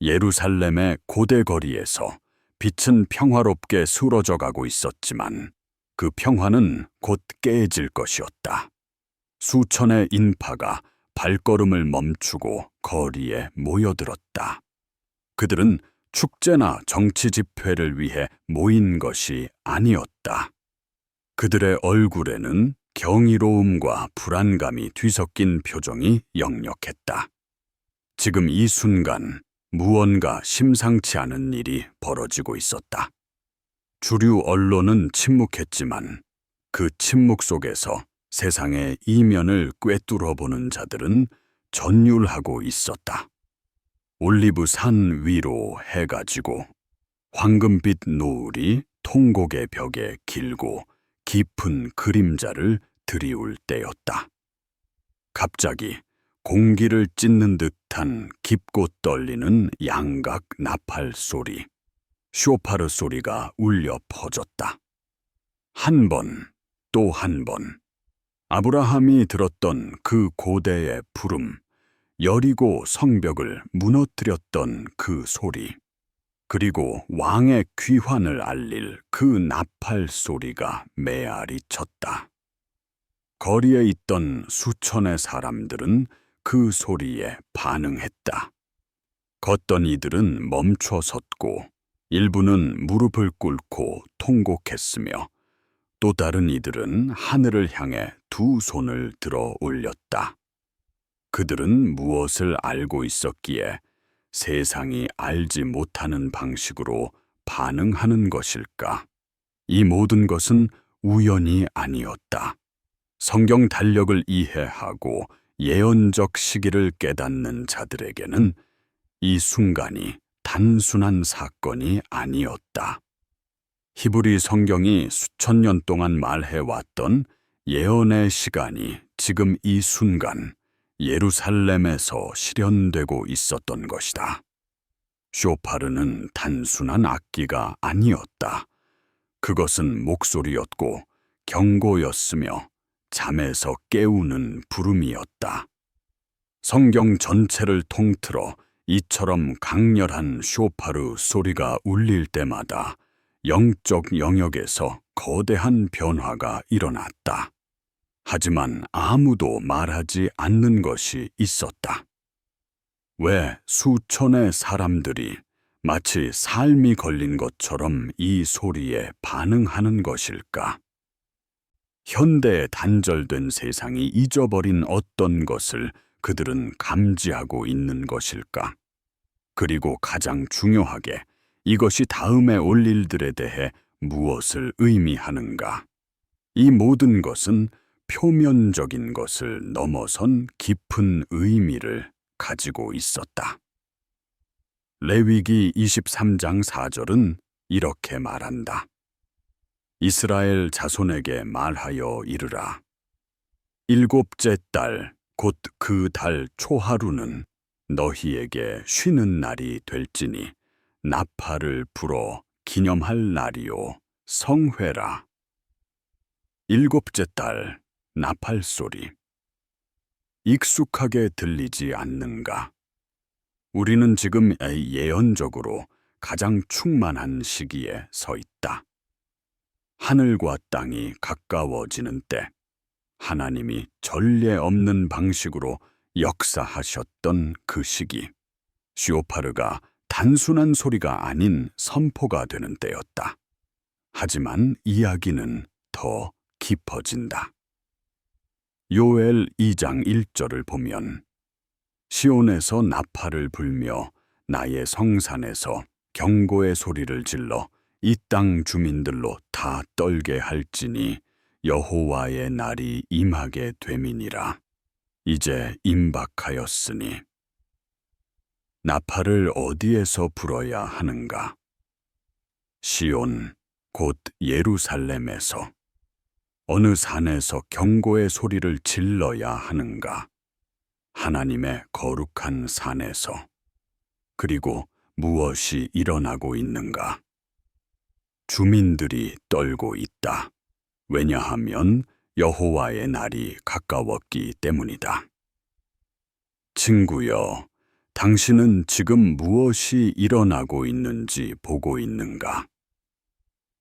예루살렘의 고대 거리에서 빛은 평화롭게 수러져 가고 있었지만 그 평화는 곧 깨질 것이었다. 수천의 인파가 발걸음을 멈추고 거리에 모여들었다. 그들은 축제나 정치 집회를 위해 모인 것이 아니었다. 그들의 얼굴에는 경이로움과 불안감이 뒤섞인 표정이 역력했다. 지금 이 순간 무언가 심상치 않은 일이 벌어지고 있었다. 주류 언론은 침묵했지만 그 침묵 속에서 세상의 이면을 꿰뚫어 보는 자들은 전율하고 있었다. 올리브 산 위로 해가 지고 황금빛 노을이 통곡의 벽에 길고 깊은 그림자를 드리울 때였다. 갑자기 공기를 찢는 듯한 깊고 떨리는 양각 나팔 소리, 쇼파르 소리가 울려 퍼졌다. 한 번, 또 한 번. 아브라함이 들었던 그 고대의 부름, 여리고 성벽을 무너뜨렸던 그 소리, 그리고 왕의 귀환을 알릴 그 나팔 소리가 메아리 쳤다. 거리에 있던 수천의 사람들은 그 소리에 반응했다. 걷던 이들은 멈춰 섰고 일부는 무릎을 꿇고 통곡했으며 또 다른 이들은 하늘을 향해 두 손을 들어 올렸다. 그들은 무엇을 알고 있었기에 세상이 알지 못하는 방식으로 반응하는 것일까? 이 모든 것은 우연이 아니었다. 성경 달력을 이해하고 예언적 시기를 깨닫는 자들에게는 이 순간이 단순한 사건이 아니었다. 히브리 성경이 수천 년 동안 말해왔던 예언의 시간이 지금 이 순간 예루살렘에서 실현되고 있었던 것이다. 쇼파르는 단순한 악기가 아니었다. 그것은 목소리였고 경고였으며 잠에서 깨우는 부름이었다. 성경 전체를 통틀어 이처럼 강렬한 쇼파르 소리가 울릴 때마다 영적 영역에서 거대한 변화가 일어났다. 하지만 아무도 말하지 않는 것이 있었다. 왜 수천의 사람들이 마치 삶이 걸린 것처럼 이 소리에 반응하는 것일까? 현대의 단절된 세상이 잊어버린 어떤 것을 그들은 감지하고 있는 것일까? 그리고 가장 중요하게 이것이 다음에 올 일들에 대해 무엇을 의미하는가? 이 모든 것은 표면적인 것을 넘어선 깊은 의미를 가지고 있었다. 레위기 23장 4절은 이렇게 말한다. 이스라엘 자손에게 말하여 이르라. 일곱째 달, 곧 그 달 초하루는 너희에게 쉬는 날이 될지니 나팔을 불어 기념할 날이요 성회라. 일곱째 달, 나팔 소리. 익숙하게 들리지 않는가? 우리는 지금 예언적으로 가장 충만한 시기에 서 있다. 하늘과 땅이 가까워지는 때, 하나님이 전례 없는 방식으로 역사하셨던 그 시기, 쇼파르가 단순한 소리가 아닌 선포가 되는 때였다. 하지만 이야기는 더 깊어진다. 요엘 2장 1절을 보면 시온에서 나팔을 불며 나의 성산에서 경고의 소리를 질러 이 땅 주민들로 다 떨게 할지니 여호와의 날이 임하게 됨이니라. 이제 임박하였으니. 나팔을 어디에서 불어야 하는가? 시온, 곧 예루살렘에서. 어느 산에서 경고의 소리를 질러야 하는가? 하나님의 거룩한 산에서. 그리고 무엇이 일어나고 있는가? 주민들이 떨고 있다. 왜냐하면 여호와의 날이 가까웠기 때문이다. 친구여, 당신은 지금 무엇이 일어나고 있는지 보고 있는가?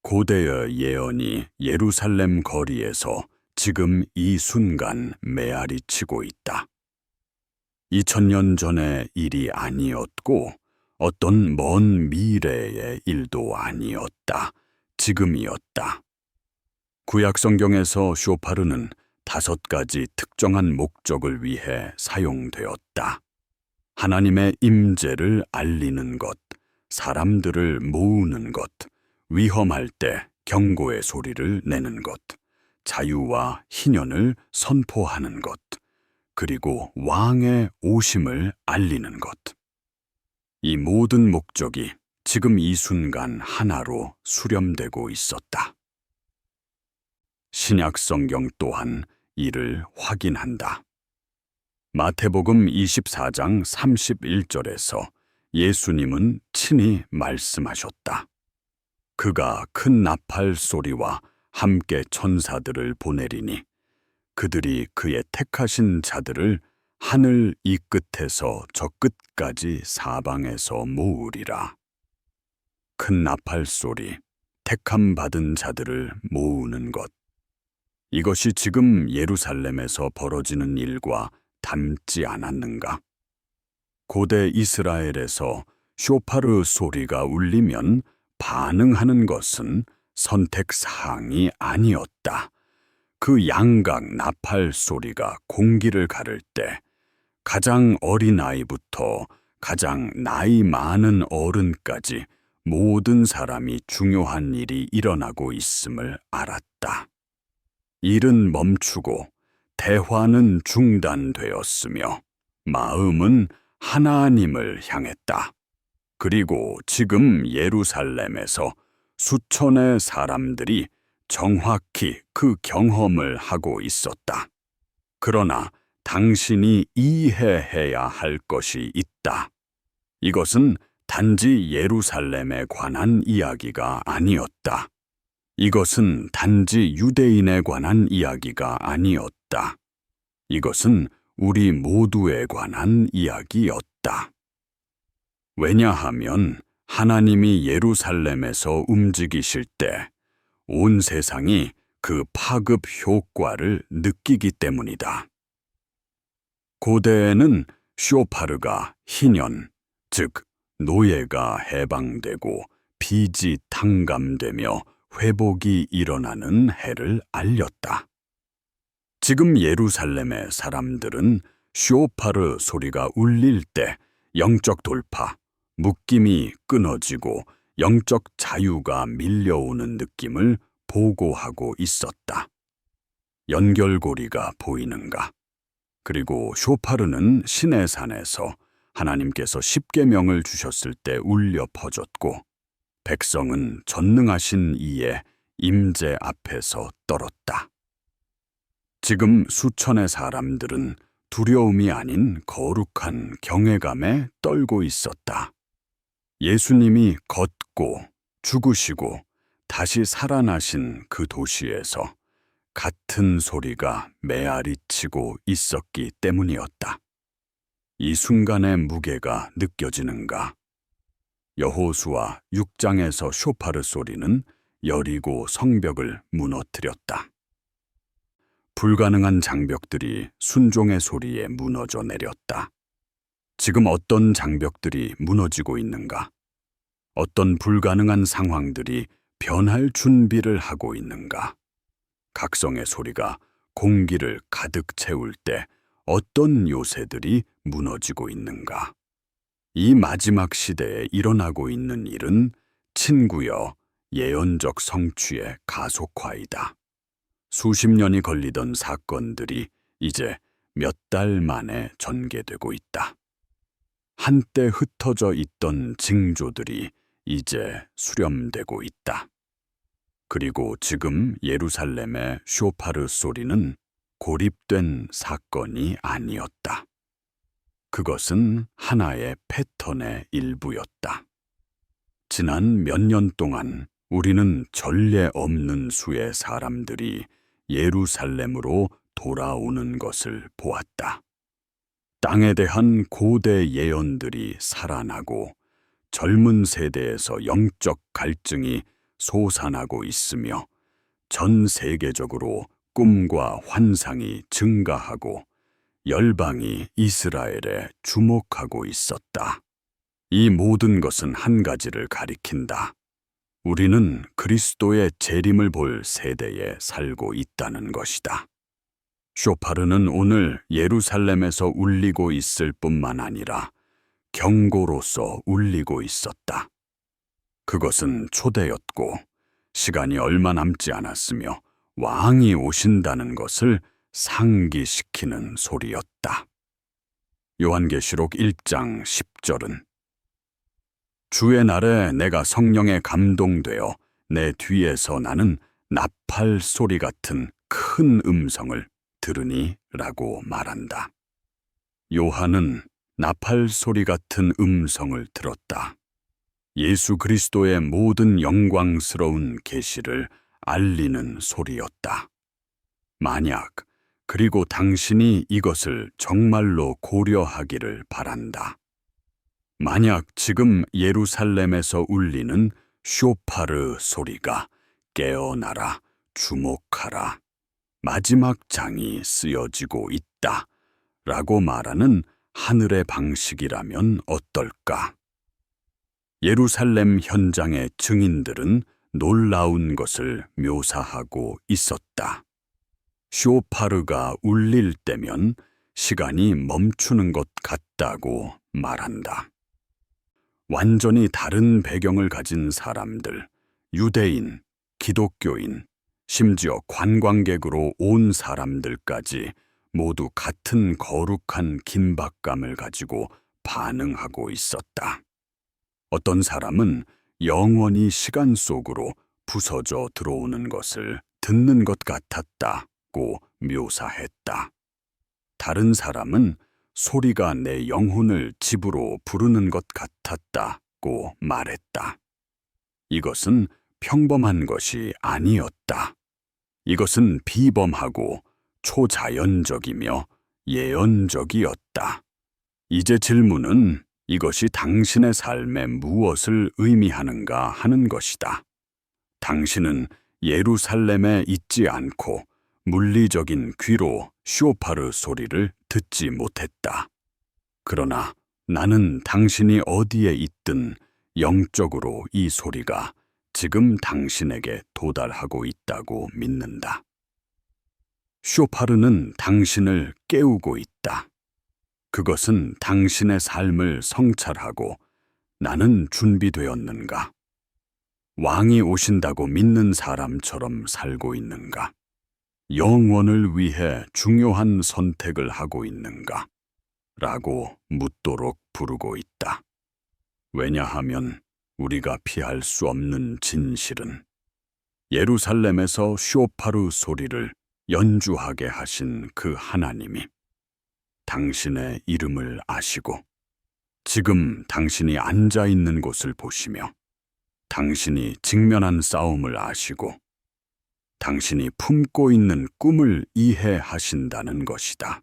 고대의 예언이 예루살렘 거리에서 지금 이 순간 메아리치고 있다. 2000년 전의 일이 아니었고 어떤 먼 미래의 일도 아니었다. 지금이었다. 구약 성경에서 쇼파르는 5가지 특정한 목적을 위해 사용되었다. 하나님의 임재를 알리는 것, 사람들을 모으는 것, 위험할 때 경고의 소리를 내는 것, 자유와 희년을 선포하는 것, 그리고 왕의 오심을 알리는 것. 이 모든 목적이 지금 이 순간 하나로 수렴되고 있었다. 신약 성경 또한 이를 확인한다. 마태복음 24장 31절에서 예수님은 친히 말씀하셨다. 그가 큰 나팔 소리와 함께 천사들을 보내리니 그들이 그의 택하신 자들을 하늘 이 끝에서 저 끝까지 사방에서 모으리라. 큰 나팔 소리, 택함 받은 자들을 모으는 것. 이것이 지금 예루살렘에서 벌어지는 일과 닮지 않았는가? 고대 이스라엘에서 쇼파르 소리가 울리면 반응하는 것은 선택사항이 아니었다. 그 양각 나팔 소리가 공기를 가를 때 가장 어린 아이부터 가장 나이 많은 어른까지 모든 사람이 중요한 일이 일어나고 있음을 알았다. 일은 멈추고 대화는 중단되었으며 마음은 하나님을 향했다. 그리고 지금 예루살렘에서 수천의 사람들이 정확히 그 경험을 하고 있었다. 그러나 당신이 이해해야 할 것이 있다. 이것은 단지 예루살렘에 관한 이야기가 아니었다. 이것은 단지 유대인에 관한 이야기가 아니었다. 이것은 우리 모두에 관한 이야기였다. 왜냐하면 하나님이 예루살렘에서 움직이실 때 온 세상이 그 파급 효과를 느끼기 때문이다. 고대에는 쇼파르가 희년, 즉 노예가 해방되고 빚이 탕감되며 회복이 일어나는 해를 알렸다. 지금 예루살렘의 사람들은 쇼파르 소리가 울릴 때 영적 돌파, 묶임이 끊어지고 영적 자유가 밀려오는 느낌을 보고하고 있었다. 연결고리가 보이는가? 그리고 쇼파르는 시내산에서 하나님께서 십계명을 주셨을 때 울려 퍼졌고 백성은 전능하신 이의 임재 앞에서 떨었다. 지금 수천의 사람들은 두려움이 아닌 거룩한 경외감에 떨고 있었다. 예수님이 걷고 죽으시고 다시 살아나신 그 도시에서 같은 소리가 메아리치고 있었기 때문이었다. 이 순간의 무게가 느껴지는가? 여호수아 6장에서 쇼파르 소리는 여리고 성벽을 무너뜨렸다. 불가능한 장벽들이 순종의 소리에 무너져 내렸다. 지금 어떤 장벽들이 무너지고 있는가? 어떤 불가능한 상황들이 변할 준비를 하고 있는가? 각성의 소리가 공기를 가득 채울 때 어떤 요새들이 무너지고 있는가? 이 마지막 시대에 일어나고 있는 일은 친구여 예언적 성취의 가속화이다. 수십 년이 걸리던 사건들이 이제 몇 달 만에 전개되고 있다. 한때 흩어져 있던 징조들이 이제 수렴되고 있다. 그리고 지금 예루살렘의 쇼파르 소리는 고립된 사건이 아니었다. 그것은 하나의 패턴의 일부였다. 지난 몇 년 동안 우리는 전례 없는 수의 사람들이 예루살렘으로 돌아오는 것을 보았다. 땅에 대한 고대 예언들이 살아나고 젊은 세대에서 영적 갈증이 솟아나고 있으며 전 세계적으로 꿈과 환상이 증가하고 열방이 이스라엘에 주목하고 있었다. 이 모든 것은 한 가지를 가리킨다. 우리는 그리스도의 재림을 볼 세대에 살고 있다는 것이다. 쇼파르는 오늘 예루살렘에서 울리고 있을 뿐만 아니라 경고로서 울리고 있었다. 그것은 초대였고 시간이 얼마 남지 않았으며 왕이 오신다는 것을 상기시키는 소리였다. 요한계시록 1장 10절은 주의 날에 내가 성령에 감동되어 내 뒤에서 나는 나팔 소리 같은 큰 음성을 들으니 라고 말한다. 요한은 나팔 소리 같은 음성을 들었다. 예수 그리스도의 모든 영광스러운 계시를 알리는 소리였다. 만약 그리고 당신이 이것을 정말로 고려하기를 바란다. 만약 지금 예루살렘에서 울리는 쇼파르 소리가 깨어나라, 주목하라, 마지막 장이 쓰여지고 있다 라고 말하는 하늘의 방식이라면 어떨까? 예루살렘 현장의 증인들은 놀라운 것을 묘사하고 있었다. 쇼파르가 울릴 때면 시간이 멈추는 것 같다고 말한다. 완전히 다른 배경을 가진 사람들, 유대인, 기독교인, 심지어 관광객으로 온 사람들까지 모두 같은 거룩한 긴박감을 가지고 반응하고 있었다. 어떤 사람은 영원히 시간 속으로 부서져 들어오는 것을 듣는 것 같았다고 묘사했다. 다른 사람은 소리가 내 영혼을 집으로 부르는 것 같았다고 말했다. 이것은 평범한 것이 아니었다. 이것은 비범하고 초자연적이며 예언적이었다. 이제 질문은 이것이 당신의 삶에 무엇을 의미하는가 하는 것이다. 당신은 예루살렘에 있지 않고 물리적인 귀로 쇼파르 소리를 듣지 못했다. 그러나 나는 당신이 어디에 있든 영적으로 이 소리가 지금 당신에게 도달하고 있다고 믿는다. 쇼파르는 당신을 깨우고 있다. 그것은 당신의 삶을 성찰하고 나는 준비되었는가? 왕이 오신다고 믿는 사람처럼 살고 있는가? 영원을 위해 중요한 선택을 하고 있는가? 라고 묻도록 부르고 있다. 왜냐하면 우리가 피할 수 없는 진실은 예루살렘에서 쇼파르 소리를 연주하게 하신 그 하나님이 당신의 이름을 아시고 지금 당신이 앉아 있는 곳을 보시며 당신이 직면한 싸움을 아시고 당신이 품고 있는 꿈을 이해하신다는 것이다.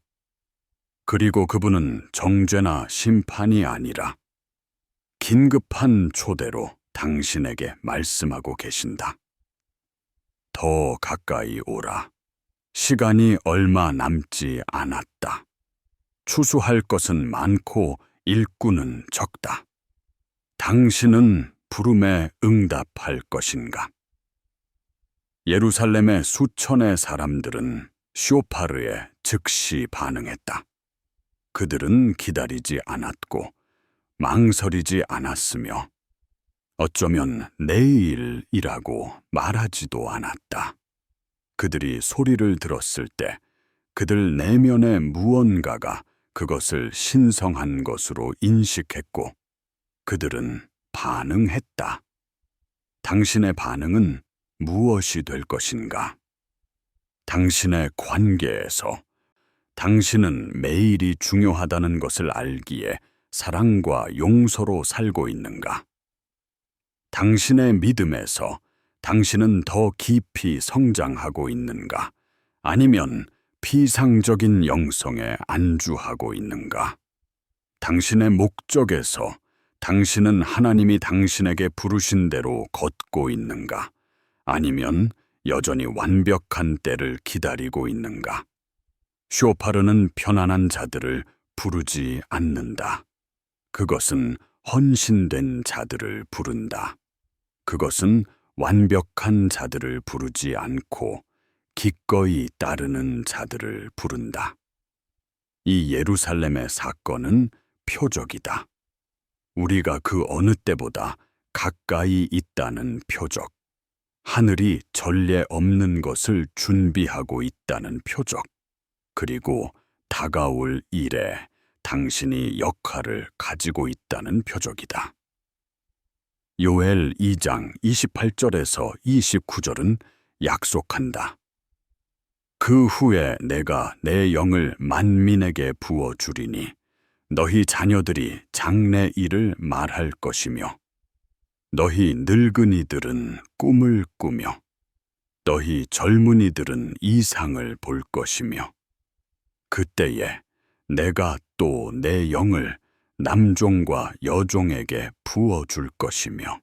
그리고 그분은 정죄나 심판이 아니라 긴급한 초대로 당신에게 말씀하고 계신다. 더 가까이 오라. 시간이 얼마 남지 않았다. 추수할 것은 많고 일꾼은 적다. 당신은 부름에 응답할 것인가? 예루살렘의 수천의 사람들은 쇼파르에 즉시 반응했다. 그들은 기다리지 않았고 망설이지 않았으며 어쩌면 내일이라고 말하지도 않았다. 그들이 소리를 들었을 때 그들 내면의 무언가가 그것을 신성한 것으로 인식했고 그들은 반응했다. 당신의 반응은 무엇이 될 것인가? 당신의 관계에서 당신은 매일이 중요하다는 것을 알기에 사랑과 용서로 살고 있는가? 당신의 믿음에서 당신은 더 깊이 성장하고 있는가? 아니면 피상적인 영성에 안주하고 있는가? 당신의 목적에서 당신은 하나님이 당신에게 부르신 대로 걷고 있는가? 아니면 여전히 완벽한 때를 기다리고 있는가? 쇼파르는 편안한 자들을 부르지 않는다. 그것은 헌신된 자들을 부른다. 그것은 완벽한 자들을 부르지 않고 기꺼이 따르는 자들을 부른다. 이 예루살렘의 사건은 표적이다. 우리가 그 어느 때보다 가까이 있다는 표적. 하늘이 전례 없는 것을 준비하고 있다는 표적. 그리고 다가올 일에 당신이 역할을 가지고 있다는 표적이다. 요엘 2장 28절에서 29절은 약속한다. 그 후에 내가 내 영을 만민에게 부어주리니 너희 자녀들이 장래 일을 말할 것이며 너희 늙은이들은 꿈을 꾸며 너희 젊은이들은 이상을 볼 것이며 그때에 내가 또 내 영을 남종과 여종에게 부어줄 것이며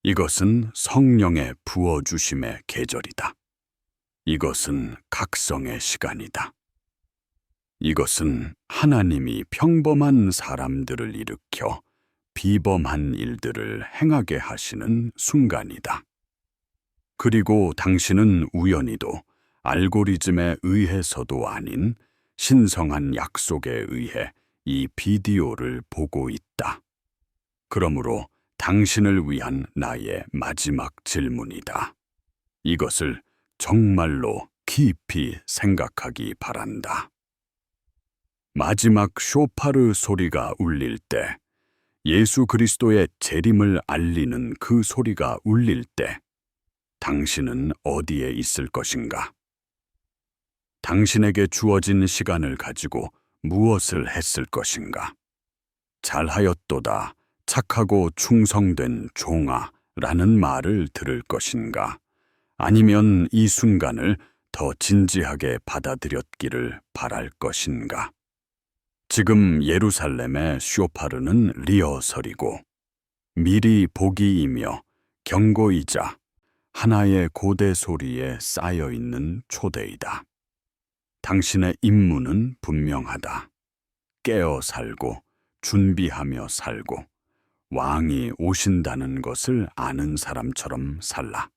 이것은 성령의 부어주심의 계절이다. 이것은 각성의 시간이다. 이것은 하나님이 평범한 사람들을 일으켜 비범한 일들을 행하게 하시는 순간이다. 그리고 당신은 우연히도 알고리즘에 의해서도 아닌 신성한 약속에 의해 이 비디오를 보고 있다. 그러므로 당신을 위한 나의 마지막 질문이다. 이것을 정말로 깊이 생각하기 바란다. 마지막 쇼파르 소리가 울릴 때, 예수 그리스도의 재림을 알리는 그 소리가 울릴 때, 당신은 어디에 있을 것인가? 당신에게 주어진 시간을 가지고 무엇을 했을 것인가? 잘하였도다, 착하고 충성된 종아 라는 말을 들을 것인가? 아니면 이 순간을 더 진지하게 받아들였기를 바랄 것인가? 지금 예루살렘의 쇼파르는 리허설이고 미리 보기이며 경고이자 하나의 고대 소리에 쌓여있는 초대이다. 당신의 임무는 분명하다. 깨어 살고 준비하며 살고 왕이 오신다는 것을 아는 사람처럼 살라.